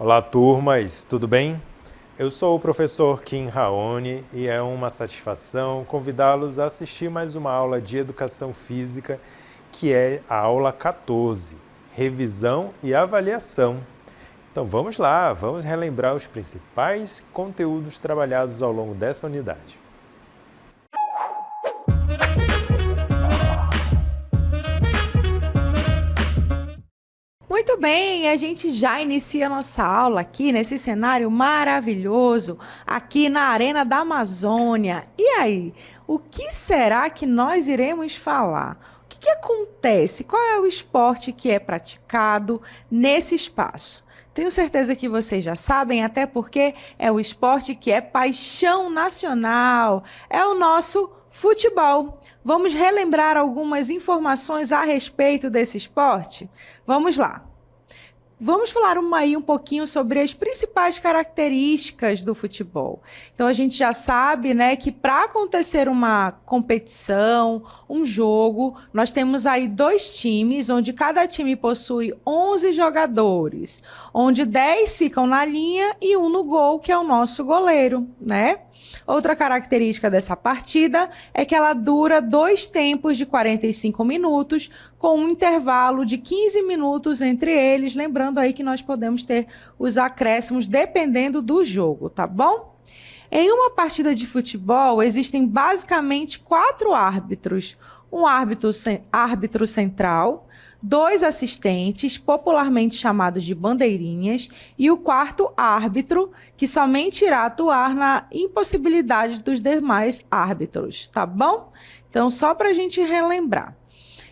Olá, turmas, tudo bem? Eu sou o professor Kim Raoni e é uma satisfação convidá-los a assistir mais uma aula de Educação Física, que é a aula 14, Revisão e Avaliação. Então vamos lá, vamos relembrar os principais conteúdos trabalhados ao longo dessa unidade. Muito bem, a gente já inicia a nossa aula aqui nesse cenário maravilhoso, aqui na Arena da Amazônia. E aí, o que será que nós iremos falar? O que acontece? Qual é o esporte que é praticado nesse espaço? Tenho certeza que vocês já sabem, até porque é o esporte que é paixão nacional, é o nosso futebol. Vamos relembrar algumas informações a respeito desse esporte? Vamos lá. Vamos falar um pouquinho sobre as principais características do futebol. Então, a gente já sabe, né, que para acontecer uma competição, um jogo, nós temos aí 2 times, onde cada time possui 11 jogadores, onde 10 ficam na linha e 1 no gol, que é o nosso goleiro, né? Outra característica dessa partida é que ela dura 2 tempos de 45 minutos, com um intervalo de 15 minutos entre eles, lembrando aí que nós podemos ter os acréscimos dependendo do jogo, tá bom? Em uma partida de futebol, existem basicamente 4 árbitros. Um árbitro central, 2 assistentes, popularmente chamados de bandeirinhas, e o 4º árbitro, que somente irá atuar na impossibilidade dos demais árbitros, tá bom? Então, só para a gente relembrar.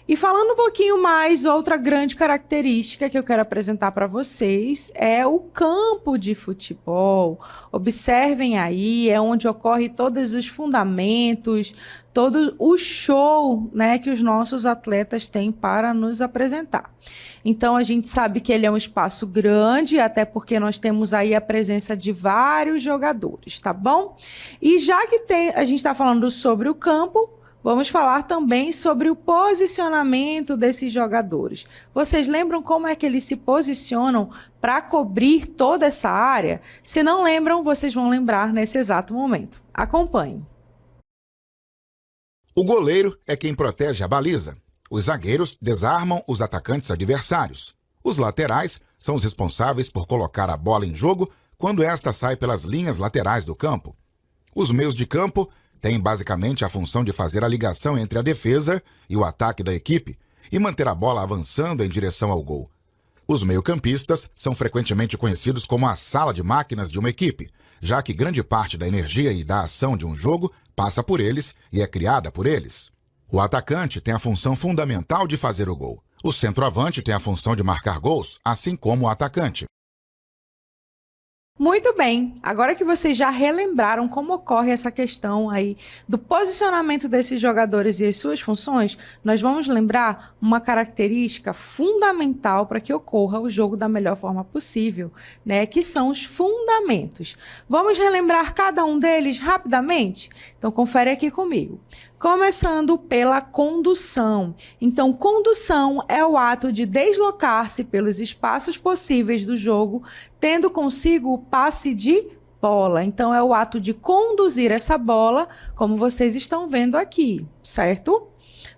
E falando um pouquinho mais, outra grande característica que eu quero apresentar para vocês é o campo de futebol. Observem aí, é onde ocorre todos os fundamentos, todo o show, né, que os nossos atletas têm para nos apresentar. Então, a gente sabe que ele é um espaço grande, até porque nós temos aí a presença de vários jogadores, tá bom? E já que a gente está falando sobre o campo, vamos falar também sobre o posicionamento desses jogadores. Vocês lembram como é que eles se posicionam para cobrir toda essa área? Se não lembram, vocês vão lembrar nesse exato momento. Acompanhem. O goleiro é quem protege a baliza. Os zagueiros desarmam os atacantes adversários. Os laterais são os responsáveis por colocar a bola em jogo quando esta sai pelas linhas laterais do campo. Os meios de campo têm basicamente a função de fazer a ligação entre a defesa e o ataque da equipe e manter a bola avançando em direção ao gol. Os meio-campistas são frequentemente conhecidos como a sala de máquinas de uma equipe, já que grande parte da energia e da ação de um jogo passa por eles e é criada por eles. O atacante tem a função fundamental de fazer o gol. O centroavante tem a função de marcar gols, assim como o atacante. Muito bem, agora que vocês já relembraram como ocorre essa questão aí do posicionamento desses jogadores e as suas funções, nós vamos lembrar uma característica fundamental para que ocorra o jogo da melhor forma possível, né? Que são os fundamentos. Vamos relembrar cada um deles rapidamente? Então, confere aqui comigo. Começando pela condução. Então, condução é o ato de deslocar-se pelos espaços possíveis do jogo, tendo consigo o passe de bola. Então, é o ato de conduzir essa bola, como vocês estão vendo aqui, certo?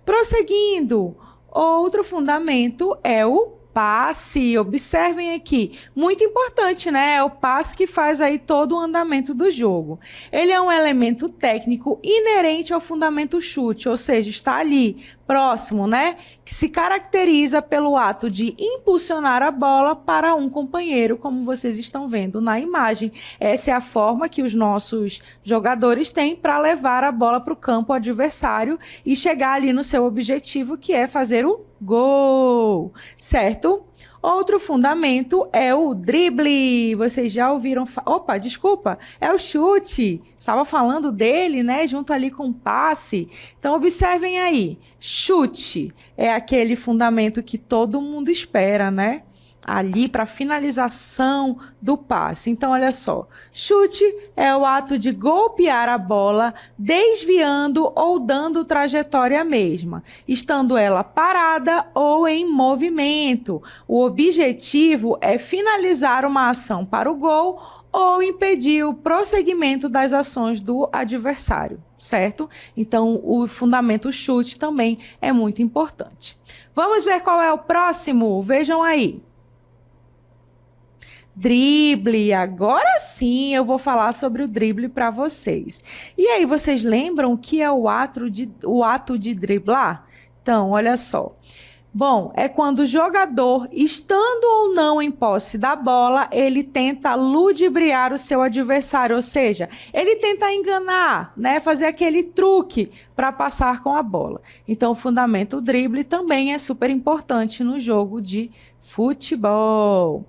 Prosseguindo, outro fundamento é o passe. Observem aqui, muito importante, né? É o passe que faz aí todo o andamento do jogo. Ele é um elemento técnico inerente ao fundamento chute, ou seja, está ali próximo, né? Que se caracteriza pelo ato de impulsionar a bola para um companheiro, como vocês estão vendo na imagem. Essa é a forma que os nossos jogadores têm para levar a bola para o campo adversário e chegar ali no seu objetivo, que é fazer o gol, certo? Outro fundamento é o drible. Vocês já ouviram... Opa, desculpa, é o chute. Estava falando dele, né? Junto ali com o passe. Então, observem aí. Chute é aquele fundamento que todo mundo espera, né? ali para finalização do passe. Então, olha só, chute é o ato de golpear a bola, desviando ou dando trajetória mesma, estando ela parada ou em movimento. O objetivo é finalizar uma ação para o gol ou impedir o prosseguimento das ações do adversário, certo? Então, o fundamento chute também é muito importante. Vamos ver qual é o próximo? Vejam aí. Drible. Agora sim eu vou falar sobre o drible para vocês. E aí, vocês lembram o que é o ato de driblar? Então, olha só. Bom, é quando o jogador, estando ou não em posse da bola, ele tenta ludibriar o seu adversário, ou seja, ele tenta enganar, né, fazer aquele truque para passar com a bola. Então, o fundamento drible também é super importante no jogo de futebol.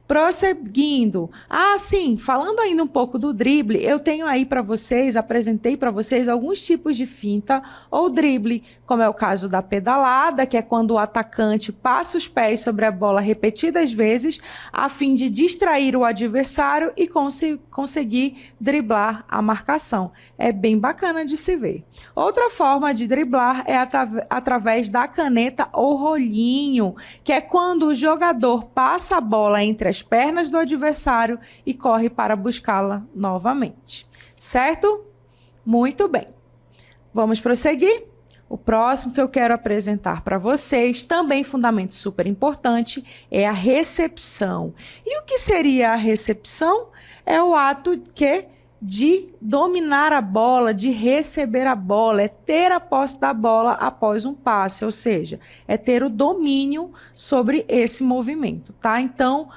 Prosseguindo. Sim, falando ainda um pouco do drible, eu tenho aí para vocês, apresentei para vocês alguns tipos de finta ou drible, como é o caso da pedalada, que é quando o atacante passa os pés sobre a bola repetidas vezes, a fim de distrair o adversário e conseguir driblar a marcação. É bem bacana de se ver. Outra forma de driblar é através da caneta ou rolinho, que é quando o jogador passa a bola entre as pernas do adversário e corre para buscá-la novamente. Certo? Muito bem. Vamos prosseguir? O próximo que eu quero apresentar para vocês, também fundamento super importante, é a recepção. E o que seria a recepção? É o ato de dominar a bola, de receber a bola, é ter a posse da bola após um passe, ou seja, é ter o domínio sobre esse movimento, tá? Então,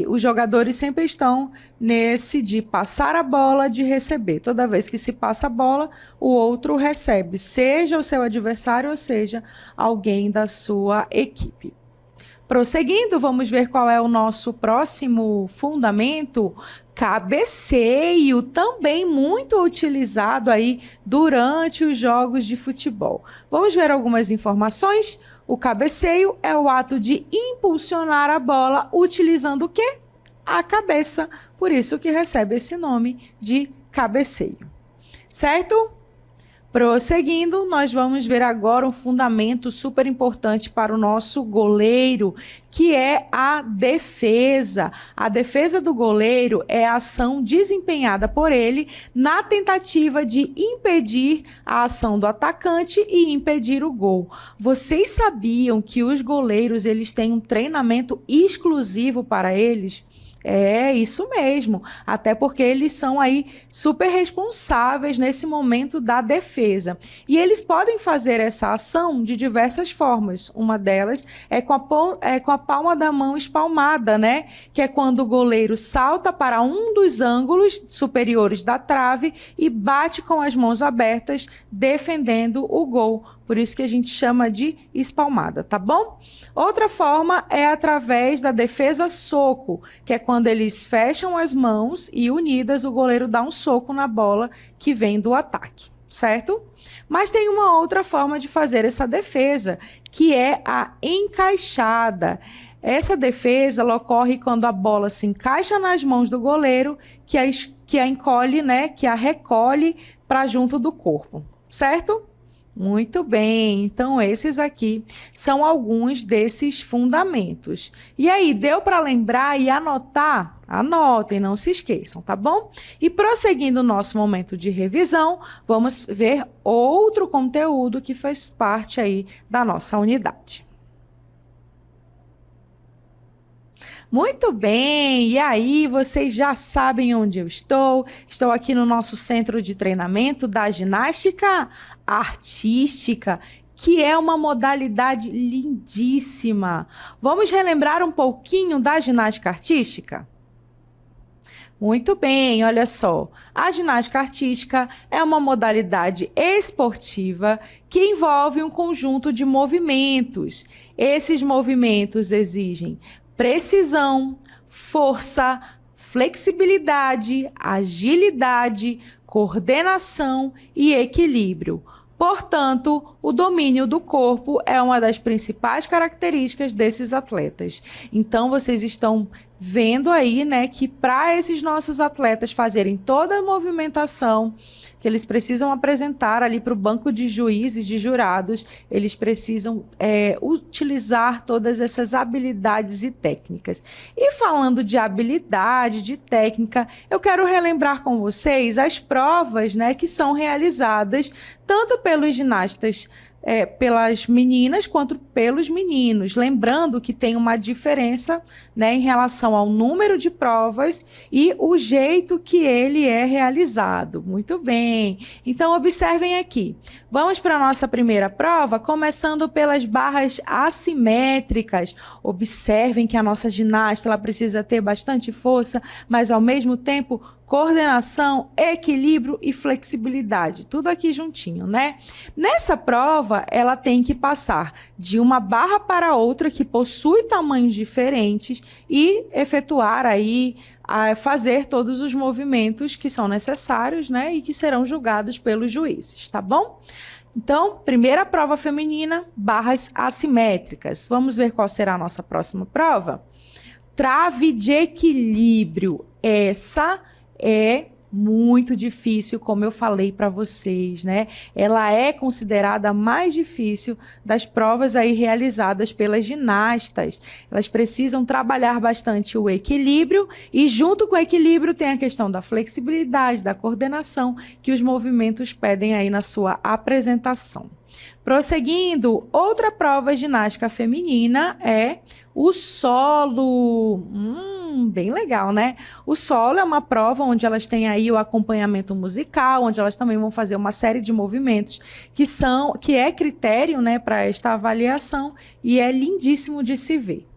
os jogadores sempre estão nesse de passar a bola, de receber. Toda vez que se passa a bola, o outro recebe, seja o seu adversário ou seja alguém da sua equipe. Prosseguindo, vamos ver qual é o nosso próximo fundamento. Cabeceio, também muito utilizado aí durante os jogos de futebol. Vamos ver algumas informações? O cabeceio é o ato de impulsionar a bola utilizando o quê? A cabeça, por isso que recebe esse nome de cabeceio. Certo? Prosseguindo, nós vamos ver agora um fundamento super importante para o nosso goleiro, que é a defesa. A defesa do goleiro é a ação desempenhada por ele na tentativa de impedir a ação do atacante e impedir o gol. Vocês sabiam que os goleiros eles têm um treinamento exclusivo para eles? É isso mesmo, até porque eles são aí super responsáveis nesse momento da defesa. E eles podem fazer essa ação de diversas formas. Uma delas é com a palma da mão espalmada, né? Que é quando o goleiro salta para um dos ângulos superiores da trave e bate com as mãos abertas, defendendo o gol. Por isso que a gente chama de espalmada, tá bom? Outra forma é através da defesa soco, que é quando eles fecham as mãos e unidas o goleiro dá um soco na bola que vem do ataque, certo? Mas tem uma outra forma de fazer essa defesa, que é a encaixada. Essa defesa ela ocorre quando a bola se encaixa nas mãos do goleiro, que a encolhe, né, que a recolhe para junto do corpo, certo? Muito bem, então esses aqui são alguns desses fundamentos. E aí, deu para lembrar e anotar? Anotem, não se esqueçam, tá bom? E prosseguindo o nosso momento de revisão, vamos ver outro conteúdo que faz parte aí da nossa unidade. Muito bem, e aí vocês já sabem onde eu estou. Estou aqui no nosso centro de treinamento da ginástica artística, que é uma modalidade lindíssima. Vamos relembrar um pouquinho da ginástica artística? Muito bem, olha só. A ginástica artística é uma modalidade esportiva que envolve um conjunto de movimentos. Esses movimentos exigem precisão, força, flexibilidade, agilidade, coordenação e equilíbrio. Portanto, o domínio do corpo é uma das principais características desses atletas. Então, vocês estão vendo aí, né, que para esses nossos atletas fazerem toda a movimentação que eles precisam apresentar ali para o banco de juízes, de jurados, eles precisam utilizar todas essas habilidades e técnicas. E falando de habilidade, de técnica, eu quero relembrar com vocês as provas, né, que são realizadas tanto pelos ginastas, pelas meninas quanto pelos meninos. Lembrando que tem uma diferença, né, em relação ao número de provas e o jeito que ele é realizado. Muito bem. Então, observem aqui. Vamos para a nossa primeira prova, começando pelas barras assimétricas. Observem que a nossa ginasta ela precisa ter bastante força, mas ao mesmo tempo coordenação, equilíbrio e flexibilidade, tudo aqui juntinho, né? Nessa prova, ela tem que passar de uma barra para outra que possui tamanhos diferentes e efetuar aí, fazer todos os movimentos que são necessários, né? E que serão julgados pelos juízes, tá bom? Então, primeira prova feminina, barras assimétricas. Vamos ver qual será a nossa próxima prova? Trave de equilíbrio. Essa é muito difícil, como eu falei para vocês, né? Ela é considerada a mais difícil das provas aí realizadas pelas ginastas. Elas precisam trabalhar bastante o equilíbrio e junto com o equilíbrio tem a questão da flexibilidade, da coordenação que os movimentos pedem aí na sua apresentação. Prosseguindo, outra prova ginástica feminina é o solo. Bem legal, né? O solo é uma prova onde elas têm aí o acompanhamento musical, onde elas também vão fazer uma série de movimentos que é critério, né, para esta avaliação e é lindíssimo de se ver.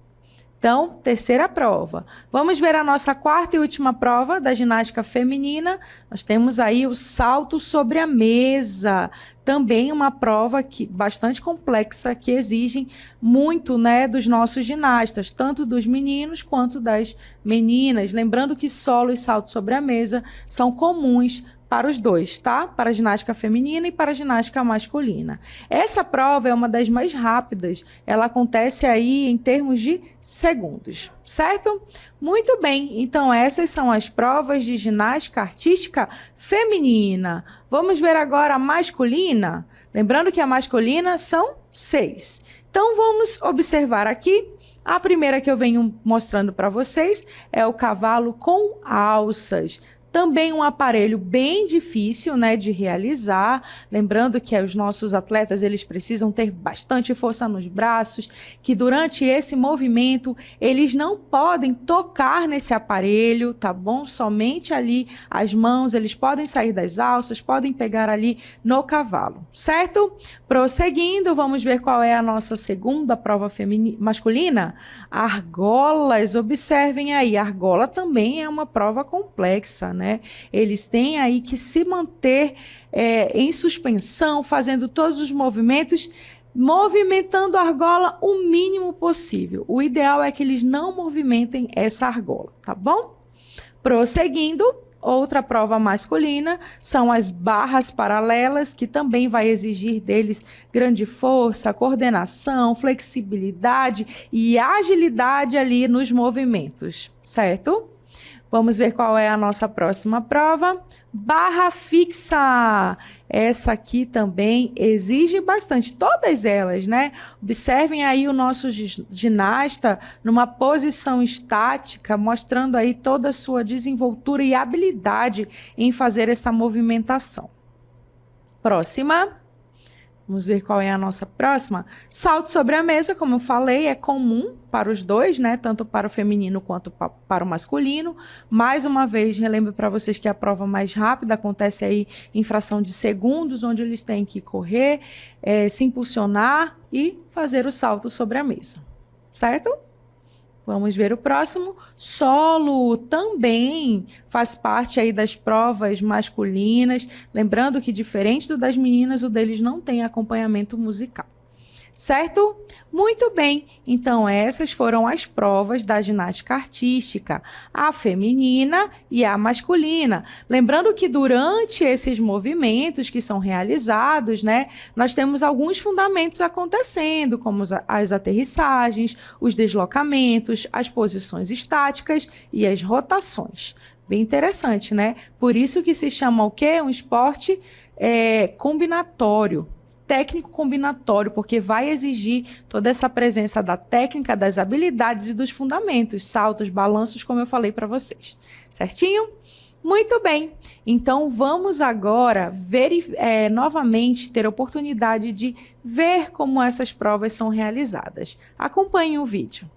Então, terceira prova. Vamos ver a nossa quarta e última prova da ginástica feminina. Nós temos aí o salto sobre a mesa. Também uma prova bastante complexa, que exige muito, né, dos nossos ginastas, tanto dos meninos quanto das meninas. Lembrando que solo e salto sobre a mesa são comuns para os dois, tá? Para a ginástica feminina e para a ginástica masculina. Essa prova é uma das mais rápidas. Ela acontece aí em termos de segundos, certo? Muito bem. Então, essas são as provas de ginástica artística feminina. Vamos ver agora a masculina. Lembrando que a masculina são 6. Então, vamos observar aqui. A primeira que eu venho mostrando para vocês é o cavalo com alças. Também um aparelho bem difícil, né, de realizar. Lembrando que os nossos atletas eles precisam ter bastante força nos braços, que durante esse movimento eles não podem tocar nesse aparelho, tá bom? Somente ali as mãos, eles podem sair das alças, podem pegar ali no cavalo, certo? Prosseguindo, vamos ver qual é a nossa segunda prova masculina. Argolas, observem aí, argola também é uma prova complexa, né? Eles têm aí que se manter em suspensão, fazendo todos os movimentos, movimentando a argola o mínimo possível. O ideal é que eles não movimentem essa argola, tá bom? Prosseguindo, outra prova masculina são as barras paralelas, que também vai exigir deles grande força, coordenação, flexibilidade e agilidade ali nos movimentos, certo? Vamos ver qual é a nossa próxima prova. Barra fixa. Essa aqui também exige bastante, todas elas, né? Observem aí o nosso ginasta numa posição estática, mostrando aí toda a sua desenvoltura e habilidade em fazer essa movimentação. Próxima. Vamos ver qual é a nossa próxima. Salto sobre a mesa, como eu falei, é comum para os dois, né? Tanto para o feminino quanto para o masculino. Mais uma vez, relembro para vocês que a prova mais rápida acontece aí em fração de segundos, onde eles têm que correr, se impulsionar e fazer o salto sobre a mesa, certo? Vamos ver o próximo. Solo também faz parte aí das provas masculinas. Lembrando que, diferente do das meninas, o deles não tem acompanhamento musical. certo? Muito bem, então essas foram as provas da ginástica artística, a feminina e a masculina. Lembrando que durante esses movimentos que são realizados, né, nós temos alguns fundamentos acontecendo, como as aterrissagens, os deslocamentos, as posições estáticas e as rotações. Bem interessante, né? Por isso que se chama o quê? Um esporte combinatório. Técnico combinatório, porque vai exigir toda essa presença da técnica, das habilidades e dos fundamentos, saltos, balanços, como eu falei para vocês. Certinho? Muito bem. Então, vamos agora novamente ter a oportunidade de ver como essas provas são realizadas. Acompanhem o vídeo.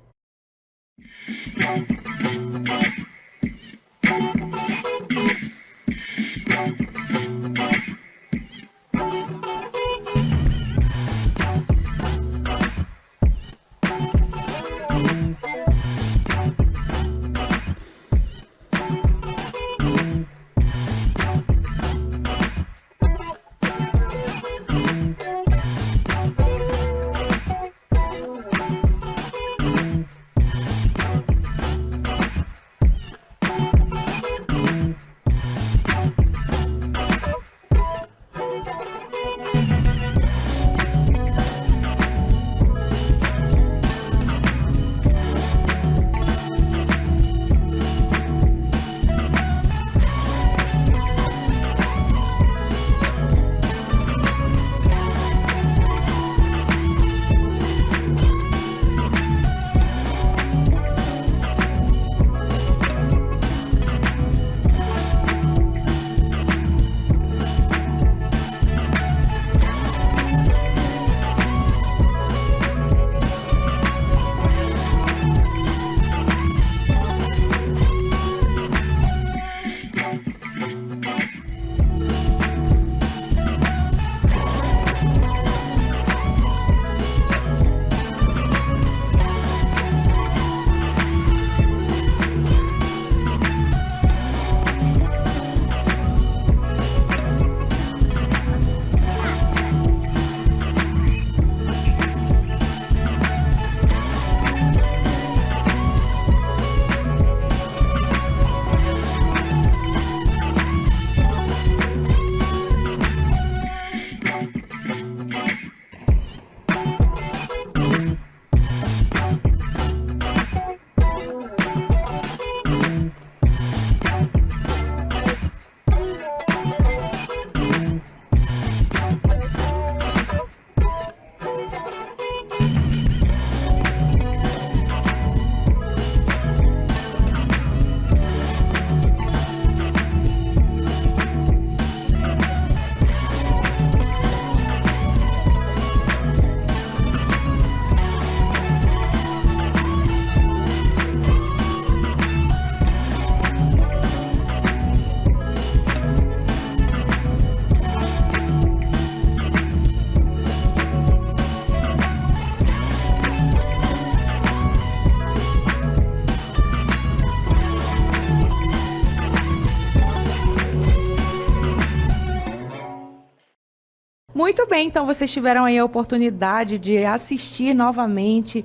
Muito bem, então vocês tiveram aí a oportunidade de assistir novamente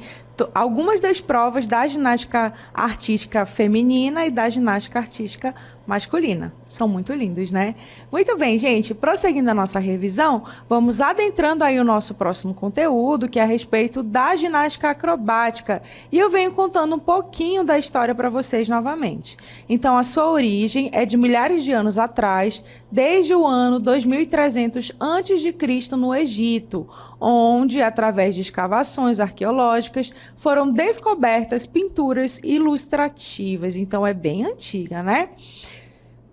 algumas das provas da ginástica artística feminina e da ginástica artística masculina. São muito lindos, né? Muito bem, gente. Prosseguindo a nossa revisão, vamos adentrando aí o nosso próximo conteúdo, que é a respeito da ginástica acrobática. E eu venho contando um pouquinho da história para vocês novamente. Então, a sua origem é de milhares de anos atrás, desde o ano 2300 a.C. no Egito, onde, através de escavações arqueológicas, foram descobertas pinturas ilustrativas. Então, é bem antiga, né?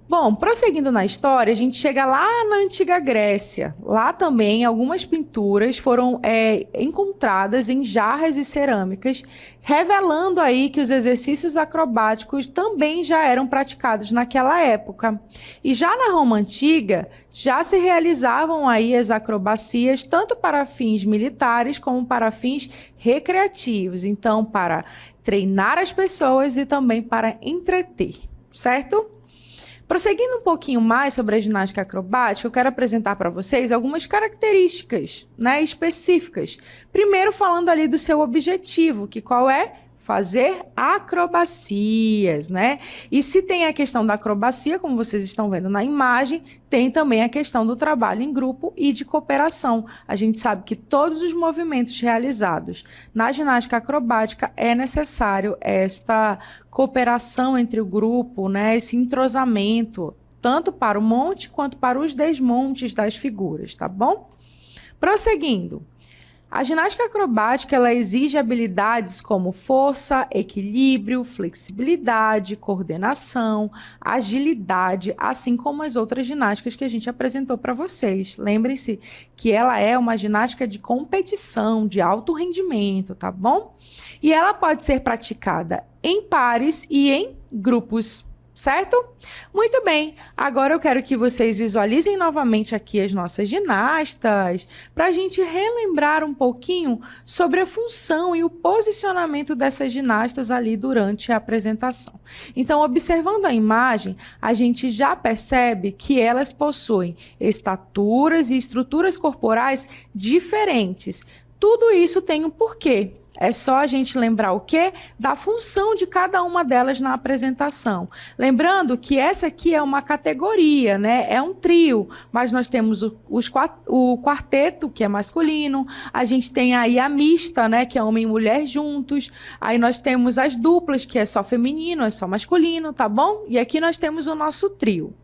Bom, prosseguindo na história, a gente chega lá na Antiga Grécia. Lá também algumas pinturas foram encontradas em jarras e cerâmicas, revelando aí que os exercícios acrobáticos também já eram praticados naquela época. E já na Roma Antiga, já se realizavam aí as acrobacias, tanto para fins militares como para fins recreativos. Então, para treinar as pessoas e também para entreter, certo? Prosseguindo um pouquinho mais sobre a ginástica acrobática, eu quero apresentar para vocês algumas características, né, específicas. Primeiro, falando ali do seu objetivo, que qual é? Fazer acrobacias, né? E se tem a questão da acrobacia, como vocês estão vendo na imagem, tem também a questão do trabalho em grupo e de cooperação. A gente sabe que todos os movimentos realizados na ginástica acrobática é necessário esta cooperação entre o grupo, né? Esse entrosamento, tanto para o monte quanto para os desmontes das figuras, tá bom? Prosseguindo. A ginástica acrobática ela exige habilidades como força, equilíbrio, flexibilidade, coordenação, agilidade, assim como as outras ginásticas que a gente apresentou para vocês. Lembrem-se que ela é uma ginástica de competição, de alto rendimento, tá bom? E ela pode ser praticada em pares e em grupos. Certo? Muito bem, agora eu quero que vocês visualizem novamente aqui as nossas ginastas, para a gente relembrar um pouquinho sobre a função e o posicionamento dessas ginastas ali durante a apresentação. Então, observando a imagem, a gente já percebe que elas possuem estaturas e estruturas corporais diferentes. Tudo isso tem um porquê. É só a gente lembrar o quê? Da função de cada uma delas na apresentação. Lembrando que essa aqui é uma categoria, né? É um trio, mas nós temos o quarteto, que é masculino, a gente tem aí a mista, né? Que é homem e mulher juntos, aí nós temos as duplas, que é só feminino, é só masculino, tá bom? E aqui nós temos o nosso trio.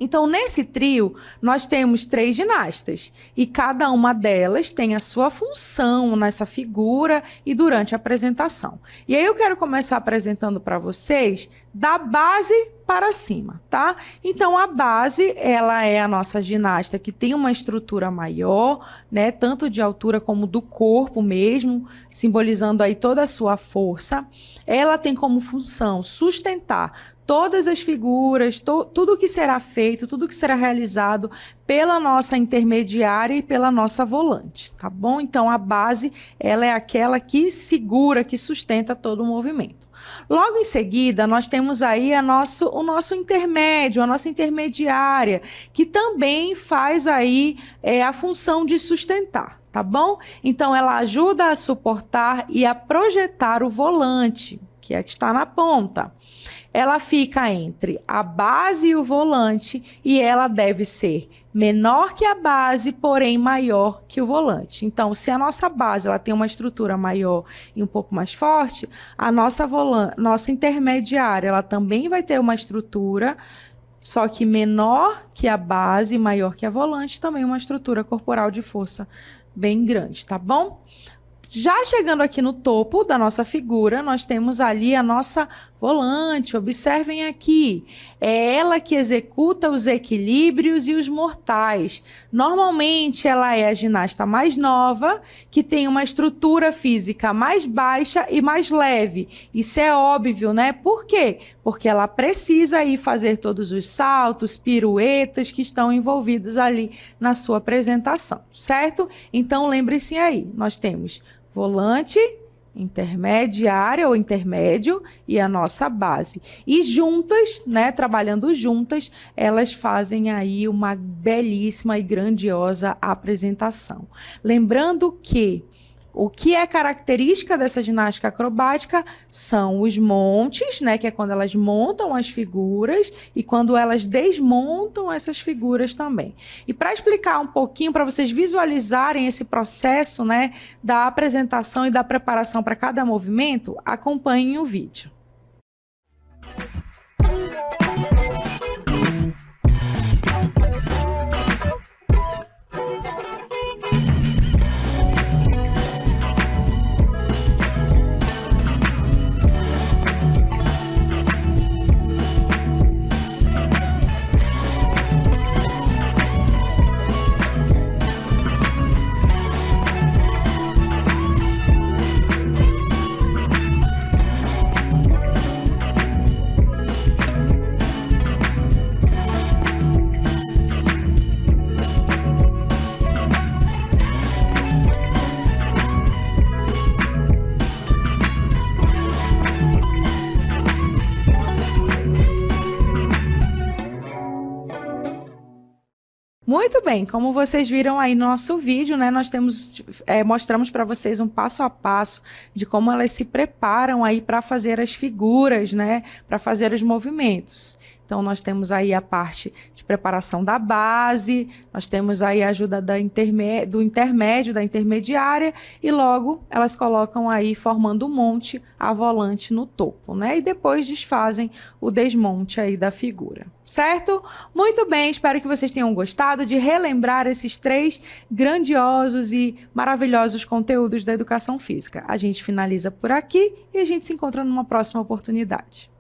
Então, nesse trio, nós temos 3 ginastas e cada uma delas tem a sua função nessa figura e durante a apresentação. E aí eu quero começar apresentando para vocês da base para cima, tá? Então, a base, ela é a nossa ginasta que tem uma estrutura maior, né? Tanto de altura como do corpo mesmo, simbolizando aí toda a sua força. Ela tem como função sustentar todas as figuras, tudo que será feito, tudo que será realizado pela nossa intermediária e pela nossa volante, tá bom? Então, a base, ela é aquela que segura, que sustenta todo o movimento. Logo em seguida, nós temos aí o nosso intermédio, a nossa intermediária, que também faz aí a função de sustentar, tá bom? Então, ela ajuda a suportar e a projetar o volante, que é a que está na ponta. Ela fica entre a base e o volante e ela deve ser menor que a base, porém maior que o volante. Então, se a nossa base ela tem uma estrutura maior e um pouco mais forte, a nossa intermediária ela também vai ter uma estrutura, só que menor que a base, maior que a volante, também uma estrutura corporal de força bem grande, tá bom? Já chegando aqui no topo da nossa figura, nós temos ali a nossa volante. Observem aqui. É ela que executa os equilíbrios e os mortais. Normalmente, ela é a ginasta mais nova, que tem uma estrutura física mais baixa e mais leve. Isso é óbvio, né? Por quê? Porque ela precisa ir fazer todos os saltos, piruetas que estão envolvidos ali na sua apresentação, certo? Então, lembre-se aí, nós temos volante, intermediária ou intermédio e a nossa base. E juntas, né, trabalhando juntas, elas fazem aí uma belíssima e grandiosa apresentação. Lembrando que o que é característica dessa ginástica acrobática são os montes, né, que é quando elas montam as figuras e quando elas desmontam essas figuras também. E para explicar um pouquinho, para vocês visualizarem esse processo, né, da apresentação e da preparação para cada movimento, acompanhem o vídeo. Muito bem, como vocês viram aí no nosso vídeo, né, nós mostramos para vocês um passo a passo de como elas se preparam aí para fazer as figuras, né, para fazer os movimentos. Então, nós temos aí a parte de preparação da base, nós temos aí a ajuda do intermédio, da intermediária, e logo elas colocam aí, formando um monte, a volante no topo, né? E depois desfazem o desmonte aí da figura, certo? Muito bem, espero que vocês tenham gostado de relembrar esses 3 grandiosos e maravilhosos conteúdos da educação física. A gente finaliza por aqui e a gente se encontra numa próxima oportunidade.